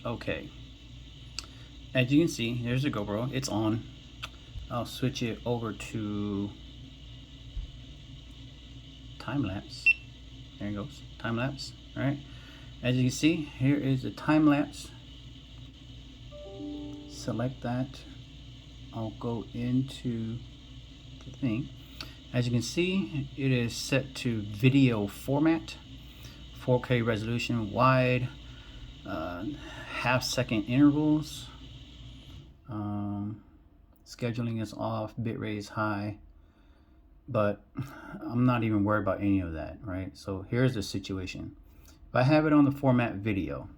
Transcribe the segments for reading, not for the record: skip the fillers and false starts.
Okay, as you can see, there's the GoPro. It's on. I'll switch it over to time lapse. There it goes, time lapse. All right. As you can see, here is the time lapse. Select that. I'll go into the thing. As you can see, it is set to video format, 4K resolution, wide, half-second intervals. Scheduling is off, bitrate is high, but I'm not even worried about any of that, right? So here's the situation. If I have it on the format video,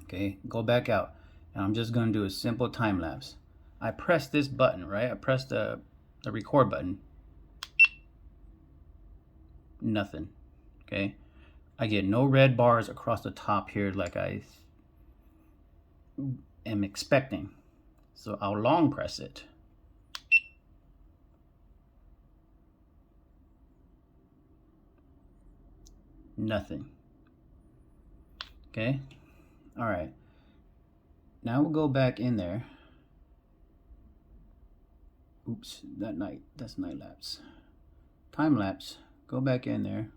okay, go back out, and I'm just gonna do a simple time lapse. I press this button, right? I press the record button. Nothing, okay? I get no red bars across the top here like I am expecting. So I'll long press it. Nothing. Okay. All right. Now we'll go back in there. Oops, that's night lapse. Time lapse. Go back in there.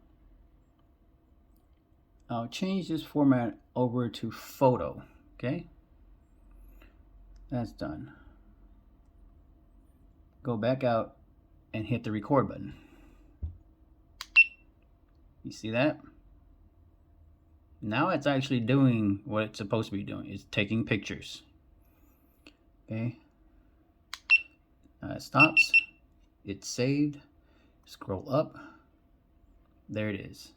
I'll change this format over to photo. Okay. That's done. Go back out and hit the record button. You see that? Now it's actually doing what it's supposed to be doing. It's taking pictures. Okay. It stops. It's saved. Scroll up. There it is.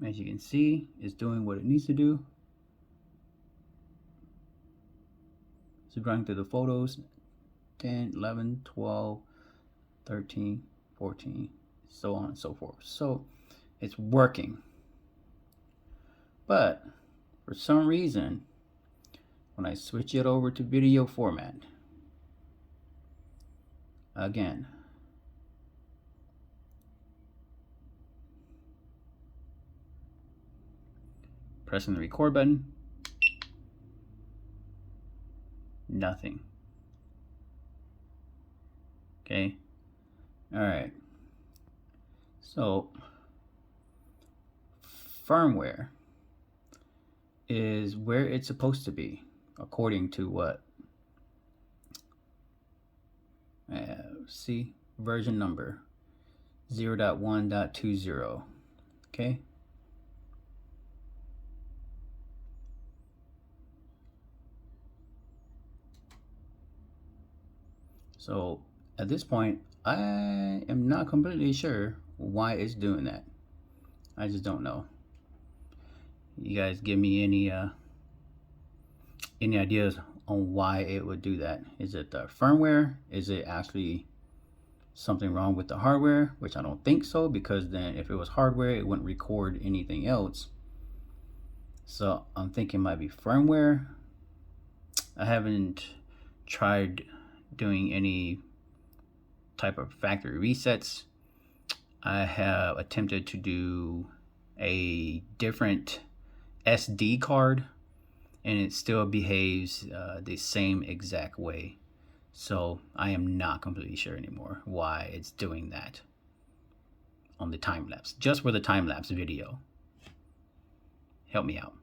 As you can see, it's doing what it needs to do. So running through the photos, 10, 11, 12, 13, 14, so on and so forth. So it's working. But for some reason, when I switch it over to video format, again, pressing the record button, nothing. Okay. All right. So firmware is where it's supposed to be, according to what? See, version number 0.1.20. Okay. So at this point, I am not completely sure why it's doing that. I just don't know. You guys give me any ideas on why it would do that? Is it the firmware? Is it actually something wrong with the hardware? Which I don't think so, because then if it was hardware, it wouldn't record anything else. So I'm thinking it might be firmware. I haven't tried doing any type of factory resets. I have attempted to do a different SD card, and it still behaves the same exact way. So I am not completely sure anymore why it's doing that on the time lapse, just for the time lapse video. Help me out.